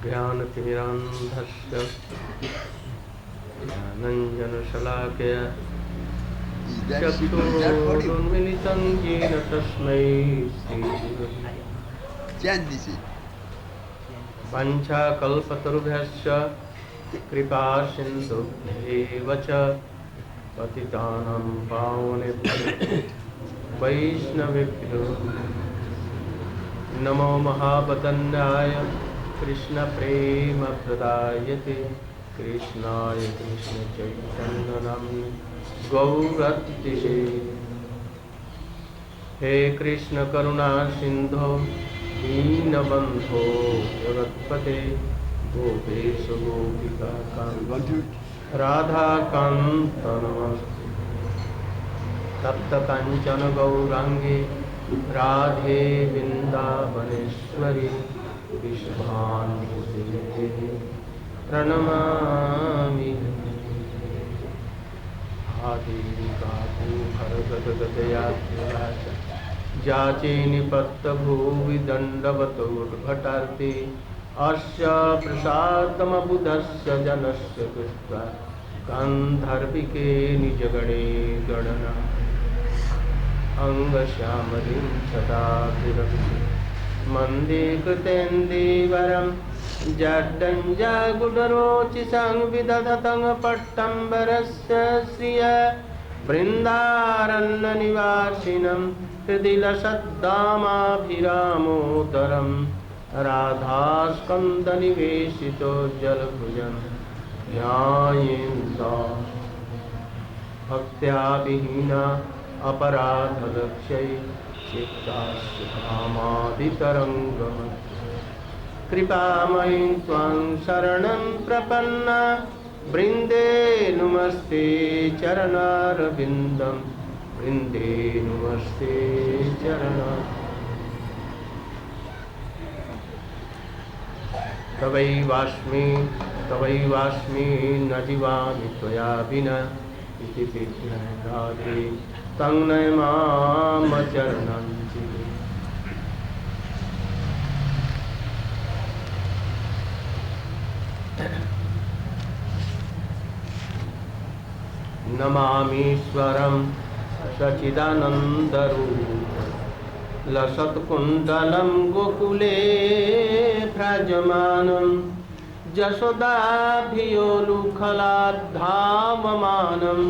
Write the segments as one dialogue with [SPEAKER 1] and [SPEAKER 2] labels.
[SPEAKER 1] ज्ञानतिमिरान्धस्य ज्ञानाञ्जनशलाकया चक्षुरुन्मिलितं येन तस्मै श्रीगुरवे वाञ्छाकल्पतरुभ्यश्च कृपासिन्धुभ्येव च पतितानां पावनेभ्यो वैष्णवेभ्यो नमो महावदन्याय कृष्णप्रेमप्रदायते कृष्णाय कृष्णचैतन्यनाम्ने गौरतिसे हे कृष्ण करुणा सिंधो दीनबंधो जगत्पते गोपेश गोपिका कांत राधा कांत नमस्ते तप्त कांचन गौरांगे राधे वृंदावनेश्वरी विश्वान्विते प्रणमामि आदिकाभूभरगदगदया जाचे निपत्तभूवि दण्डवतोद्भटार्थे अस्य प्रसादमबुधस्य जनस्य कृत्वा गान्धर्विके निजगणे गणना अंगश्यामलिं सदा विरक्ति मन्दे कृतेन्दीवरं जड्डञ्जागुडरोचिषं विदधतं पट्टम्बरस्य श्रिय बृन्दारण्यनिवासिनं हृदि लसद्दामाभिरामोदरं राधास्कन्दनिवेशितो जलभुजं ध्यायेन्द्र भक्त्या विहीना अपराधलक्ष्यै चित्तास्यकामादितरङ्गम् कृपामयीं त्वां शरणं प्रपन्ना वृन्दे नुमस्ते चरणारविन्दं वृन्दे नुमस्ते तवैवास्मि न जीवामि त्वया विना इति राधे तं नयमामचरणं नमामीश्वरं सच्चिदानन्दरूपं लसत्कुण्डलं गोकुले भ्राजमानं यशोदाभियोलुखलाद्धावमानं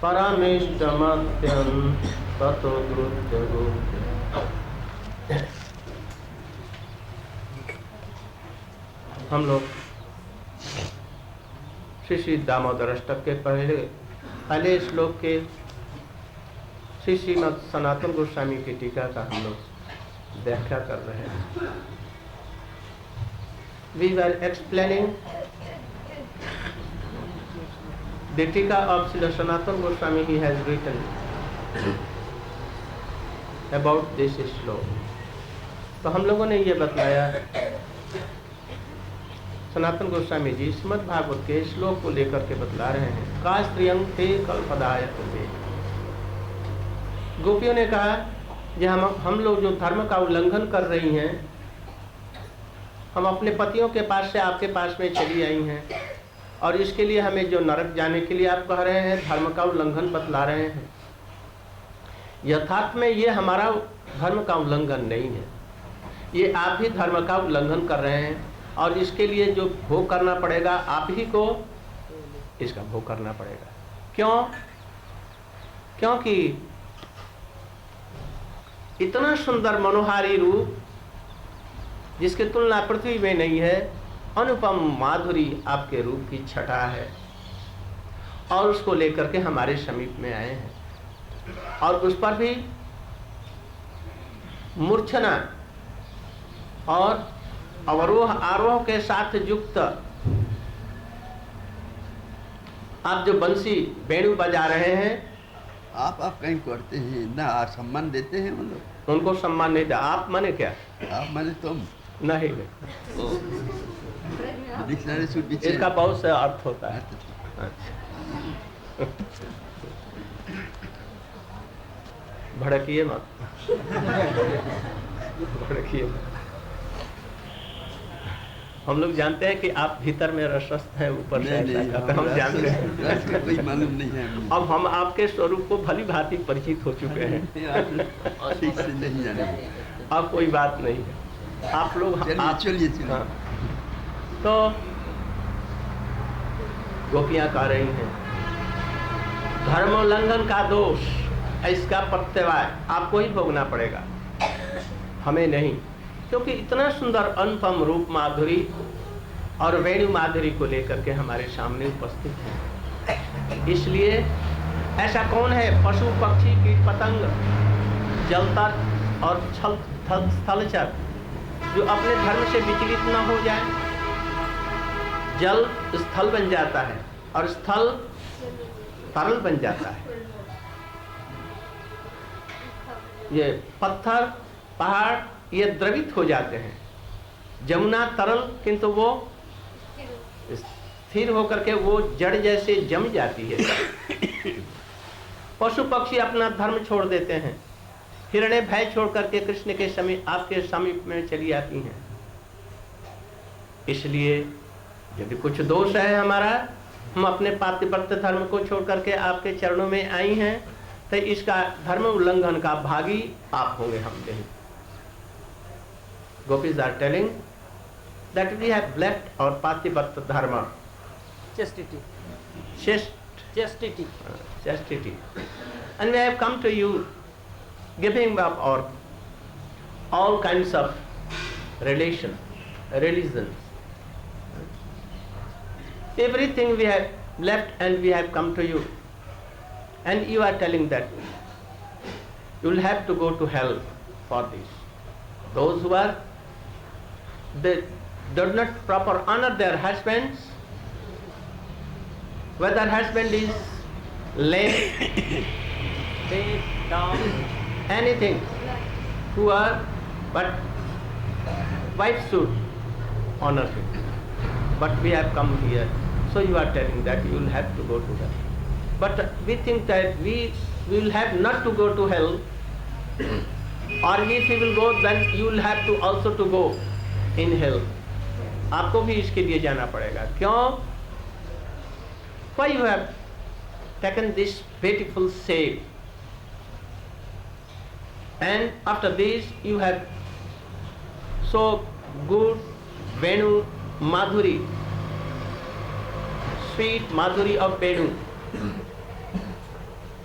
[SPEAKER 1] परमेष्टमत्यं ततो द्रुतगोप्य। हम लोग श्री दामोदर अष्टक के पहले श्लोक के श्री श्रीमद् सनातन गोस्वामी की टीका का हम लोग व्याख्या कर रहे हैं। We were explaining the tika of Srila Sanatana Goswami. He has written about this श्लोक। तो हम लोगों ने ये बताया सनातन गोस्वामी जी श्रीमद् भागवत के श्लोक को लेकर के बतला रहे हैं। का स्त्रियं ते कल्पदायते। गोपियों ने कहा कि हम लोग जो धर्म का उल्लंघन कर रही हैं, हम अपने पतियों के पास से आपके पास में चली आई हैं और इसके लिए हमें जो नरक जाने के लिए आप कह रहे हैं, धर्म का उल्लंघन बतला रहे हैं। यथार्थ में ये हमारा धर्म का उल्लंघन नहीं है, ये आप ही धर्म का उल्लंघन कर रहे हैं और इसके लिए जो भोग करना पड़ेगा आप ही को इसका भोग करना पड़ेगा। क्यों? क्योंकि इतना सुंदर मनोहारी रूप जिसकी तुलना पृथ्वी में नहीं है, अनुपम माधुरी आपके रूप की छटा है और उसको लेकर के हमारे समीप में आए हैं और उस पर भी मूर्छना और अवरोह आरोह के साथ युक्त आप जो बंसी बेणु बजा रहे हैं,
[SPEAKER 2] आप कहीं करते हैं ना, आप सम्मान देते हैं मतलब।
[SPEAKER 1] उनको सम्मान नहीं था। आप माने क्या?
[SPEAKER 2] आप माने तुम
[SPEAKER 1] नहीं।
[SPEAKER 2] डिक्शनरी शुड बी
[SPEAKER 1] इसका बहुत से अर्थ होता है। भड़किए मत, भड़किए मत। हम लोग जानते हैं कि आप भीतर में रसस्थ हैं, ऊपर से
[SPEAKER 2] नहीं,
[SPEAKER 1] ऐसा करते हैं, हम जानते हैं।
[SPEAKER 2] रस का कोई मालूम नहीं है हमें।
[SPEAKER 1] अब हम आपके स्वरूप को भली भांति परिचित हो चुके हैं,
[SPEAKER 2] ठीक से नहीं जाने।
[SPEAKER 1] अब कोई बात नहीं है। आप लोग
[SPEAKER 2] चलिए
[SPEAKER 1] हाँ। तो गोपियां कह रही हैं धर्मोल्लंघन का दोष, इसका प्रत्यवाय आपको ही भोगना पड़ेगा, हमें नहीं, क्योंकि इतना सुंदर अनुपम रूप माधुरी और वेणु माधुरी को लेकर के हमारे सामने उपस्थित है। इसलिए ऐसा कौन है पशु पक्षी कीट पतंग जलतर और स्थलचर जो अपने धर्म से विचलित न हो जाए? जल स्थल बन जाता है और स्थल तरल बन जाता है। ये पत्थर पहाड़ ये द्रवित हो जाते हैं, जमुना तरल, किंतु वो स्थिर होकर के वो जड़ जैसे जम जाती है। पशु पक्षी अपना धर्म छोड़ देते हैं, हिरणे भय छोड़ करके कृष्ण के समीप, आपके समीप में चली आती हैं। इसलिए यदि कुछ दोष है हमारा, हम अपने पातिव्रत्य धर्म को छोड़ करके आपके चरणों में आई हैं, तो इसका धर्म उल्लंघन का भागी आप होंगे, हम नहीं। Gopis are telling that we have left our Pativrata dharma,
[SPEAKER 3] Chastity.
[SPEAKER 1] chastity,
[SPEAKER 3] Chastity.
[SPEAKER 1] and we have come to you, giving up our all kinds of religions, everything we have left, and we have come to you, and you are telling that you will have to go to hell for this. Those who are they do not proper honor their husbands, whether husband is lame,
[SPEAKER 3] They down.
[SPEAKER 1] anything, who are, but wife should honor him. But we have come here, so you are telling that you will have to go to hell. But we think that we will have not to go to hell, or if you will go, then you will have to also to go in hell. आपको भी इसके लिए जाना पड़ेगा। क्यों? Why you have taken this beautiful shape, and after this you have so good Venu Madhuri, sweet Madhuri of Venu.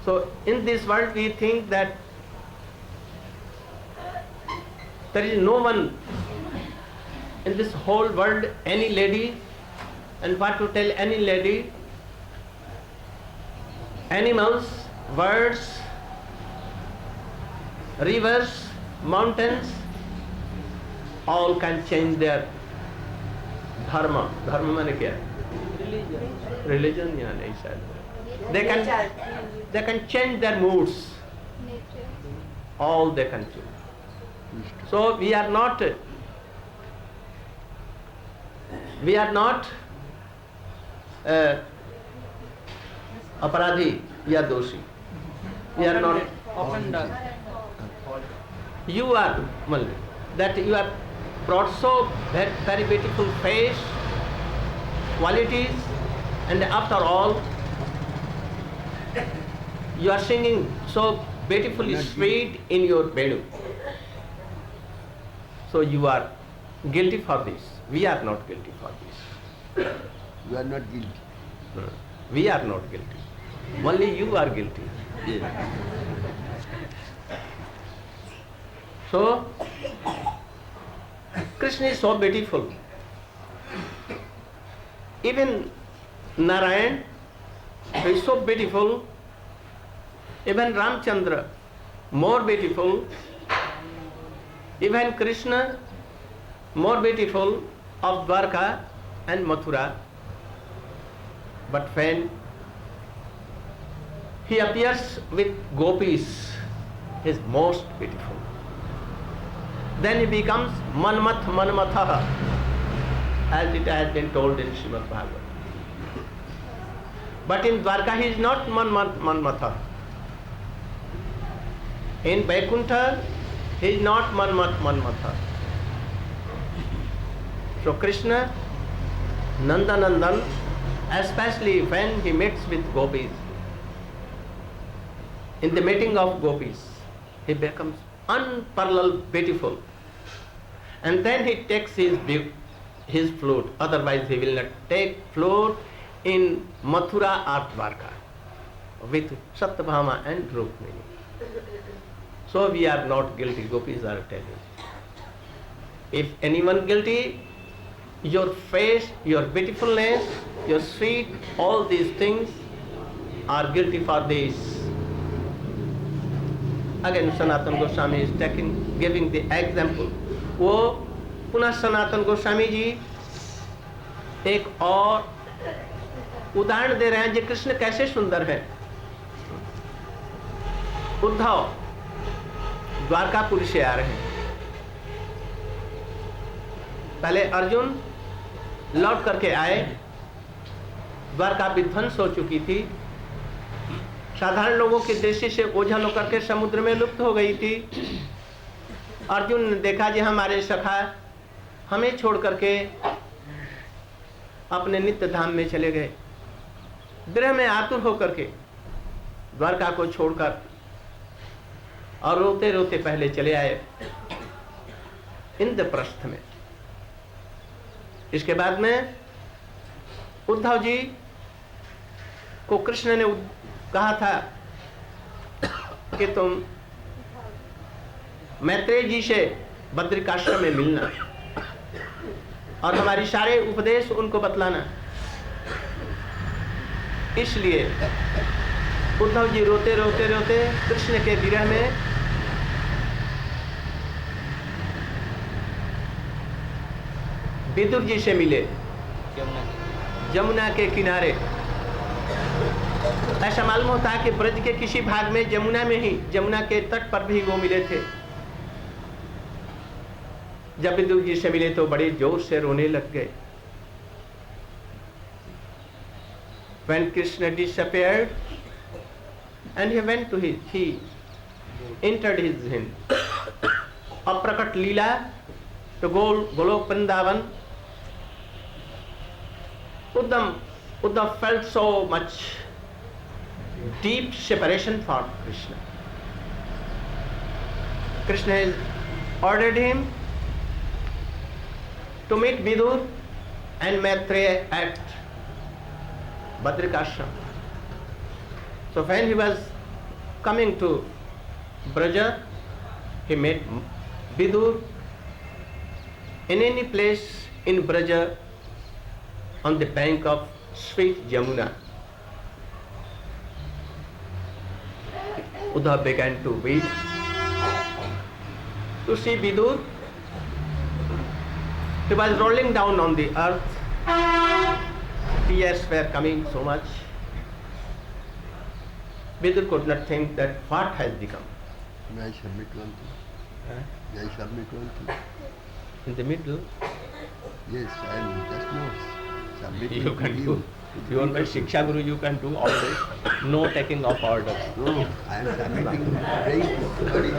[SPEAKER 1] So in this world we think that there is no one in this whole world, any lady, and what to tell any lady, animals, birds, rivers, mountains, all can change their dharma. Dharma माने क्या? Religion या नहीं शायद. They can change their moods. All they can change. So we are not अपराधी या दोषी. We are not
[SPEAKER 3] Offender.
[SPEAKER 1] You are Malli, that you have brought so very beautiful face, qualities, and after all you are singing so beautifully sweet in your Venu. So you are guilty for this. We are not guilty for this.
[SPEAKER 2] You are not guilty.
[SPEAKER 1] We are not guilty. Only you are guilty.
[SPEAKER 2] Yeah.
[SPEAKER 1] So Krishna is so beautiful. Even Narayan is so beautiful. Even Ramchandra more beautiful. Even Krishna more beautiful of Dwarka and Mathura. But when he appears with gopis, he is most beautiful. Then he becomes Manmath Manmatha, as it has been told in Srimad Bhagavatam. But in Dwarka he is not Manmath Manmatha. In Vaikuntha he is not Manmath Manmatha. So Krishna, Nandanandan, especially when he meets with gopis, in the meeting of gopis, he becomes unparalleled beautiful. And then he takes his flute, otherwise he will not take flute in Mathura or Dwarka with Satyabhama and Rukmini. So we are not guilty, gopis are telling. If anyone guilty, your face, your beautifulness, your sweet, all these things are guilty for this. Again Sanatana Goswami is giving the example. वो पुनः सनातन गोस्वामी जी एक और उदाहरण दे रहे हैं कि कृष्ण कैसे सुंदर है। उद्धव द्वारकापुरी से आ रहे हैं। पहले अर्जुन लौट करके आए, द्वारका विध्वंस हो चुकी थी, साधारण लोगों की दृष्टि से ओझल होकर के समुद्र में लुप्त हो गई थी। अर्जुन ने देखा जी हमारे सखा हमें छोड़ करके अपने नित्य धाम में चले गए, विरह में आतुर होकर के द्वारका को छोड़कर, और रोते रोते पहले चले आए इंद्रप्रस्थ में। इसके बाद में उद्धव जी को कृष्ण ने कहा था कि तुम मैत्रेय जी से बद्रिकाश्रम में मिलना और हमारी सारे उपदेश उनको बतलाना। इसलिए उद्धव जी रोते रोते रोते कृष्ण के विरह में विदुर जी से मिले जमुना के किनारे। ऐसा मालूम होता है कि ब्रज के किसी भाग में जमुना में ही, जमुना के तट पर भी वो मिले थे। जब विदुर जी से मिले तो बड़े जोर से रोने लग गए। When Krishna disappeared and he went to he entered his hind अप्रकट Leela to Golok Vrindavan, Uddhav felt so much deep separation from Krishna. Krishna has ordered him to meet Vidur and Maitreya at Badrikashram. So when he was coming to Braja, he met Vidur in any place in Braja on the bank of sweet Jamuna. Uddhav began to weep to see Vidur. He was rolling down on the earth. Tears were coming so much. Vidur could not think that what has become.
[SPEAKER 2] May I submit one thing? May I submit one thing?
[SPEAKER 1] In the middle,
[SPEAKER 2] Yes, I am just now submitting
[SPEAKER 1] you can
[SPEAKER 2] to
[SPEAKER 1] do. If you are my Shiksha Guru, you can do all this. No taking of orders.
[SPEAKER 2] No, I am submitting very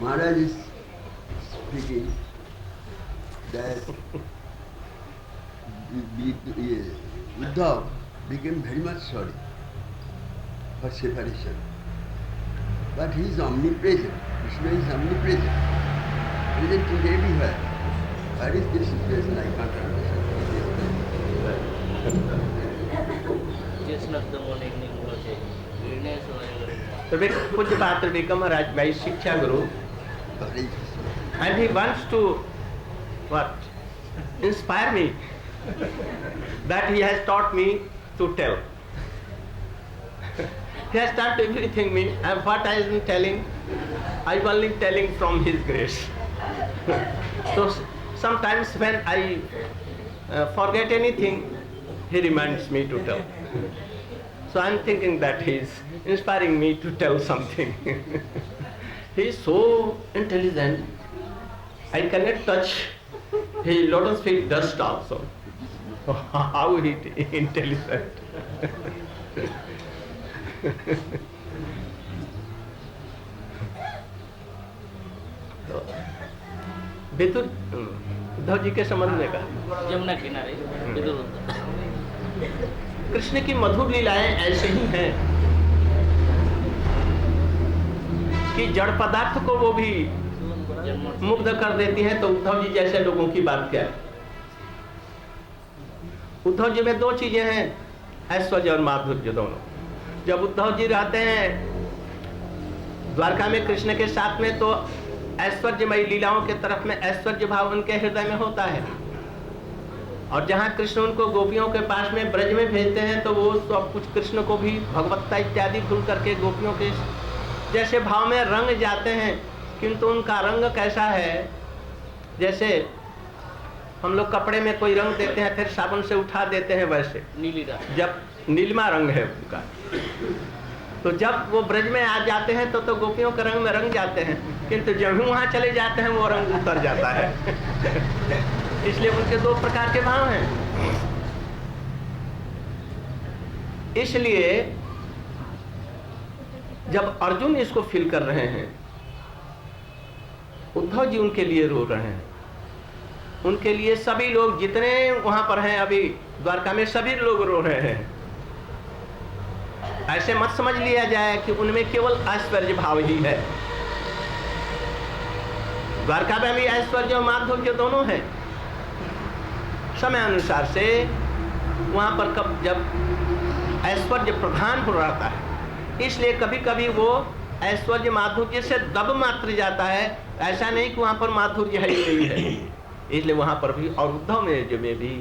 [SPEAKER 2] Maharaj is speaking that Uddhav became very much sorry for separation. But he is omnipresent. Krishna is omnipresent. Present in everywhere. Where is this situation? I can't understand.
[SPEAKER 1] So Pujya Patra become a Raj by Shiksha Guru, and he wants to what? Inspire me. That he has taught me to tell. He has taught everything me, and what I am telling, I am only telling from his grace. So sometimes when I forget anything, he reminds me to tell. So I am thinking that he is inspiring me to tell something. He is so intelligent, I cannot touch his lotus feet dust also. How he intelligent. So, Vidur Uddhav ji के संबंध में कहा।
[SPEAKER 3] यमुना किनारे विदुर उद्धव।
[SPEAKER 1] कृष्ण की मधुर लीलाएं ऐसे ही हैं कि जड़ पदार्थ को वो भी मुग्ध कर देती हैं, तो उद्धव जी जैसे लोगों की बात क्या है। उद्धव जी में दो चीजें हैं, ऐश्वर्य और माधुर्य दोनों। जब उद्धव जी रहते हैं द्वारका में कृष्ण के साथ में, तो ऐश्वर्यमयी लीलाओं के तरफ में ऐश्वर्य भाव उनके हृदय में होता है। और जहाँ कृष्ण उनको गोपियों के पास में ब्रज में भेजते हैं, तो वो सब कुछ कृष्ण को भी भगवत्ता इत्यादि भूल करके गोपियों के जैसे भाव में रंग जाते हैं। किंतु उनका रंग कैसा है, जैसे हम लोग कपड़े में कोई रंग देते हैं फिर साबुन से उठा देते हैं, वैसे
[SPEAKER 3] नीली रंग,
[SPEAKER 1] जब नीलिमा रंग है उनका, तो जब वो ब्रज में आ जाते हैं तो गोपियों के रंग में रंग जाते हैं, किंतु जब भी वहां चले जाते हैं वो रंग उतर जाता है। इसलिए उनके दो प्रकार के भाव हैं। इसलिए जब अर्जुन इसको फील कर रहे हैं, उद्धव जी उनके लिए रो रहे हैं, उनके लिए सभी लोग जितने वहां पर हैं अभी द्वारका में सभी लोग रो रहे हैं। ऐसे मत समझ लिया जाए कि उनमें केवल ऐश्वर्य भाव ही है। द्वारका में भी ऐश्वर्य और माधुर्य दोनों है। समय अनुसार से वहां पर कब जब ऐश्वर्य प्रधान हो रहता है, इसलिए कभी कभी वो ऐश्वर्य माधुर्य से दब मात्र जाता है। ऐसा नहीं कि वहां पर माधुर्य है ही नहीं है, इसलिए वहां पर भी और उद्धव में भी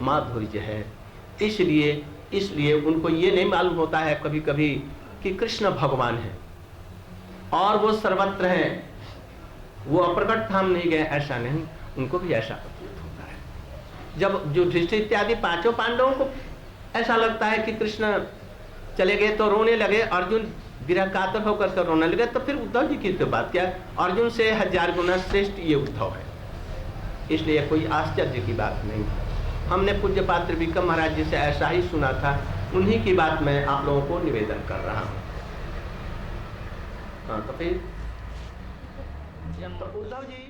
[SPEAKER 1] माधुर्य है। इसलिए उनको ये नहीं मालूम होता है कभी कभी कि कृष्ण भगवान है और वो सर्वत्र हैं, वो अप्रकट धाम नहीं गए, ऐसा नहीं। उनको भी ऐसा प्रतीत होता है। जब जो युधिष्ठिर इत्यादि पांचों पांडवों को ऐसा लगता है कि कृष्ण चले गए तो रोने लगे, अर्जुन विरह कातर होकर के रोने लगे, तो फिर उद्धव जी की तो बात क्या, अर्जुन से 1000 गुना श्रेष्ठ ये उद्धव है। इसलिए कोई आश्चर्य की बात नहीं। हमने पूज्य पात्र विक्रम महाराज जी से ऐसा ही सुना था, उन्हीं की बात मैं आप लोगों को निवेदन कर रहा हूँ। हाँ, तो फिर उद्धव जी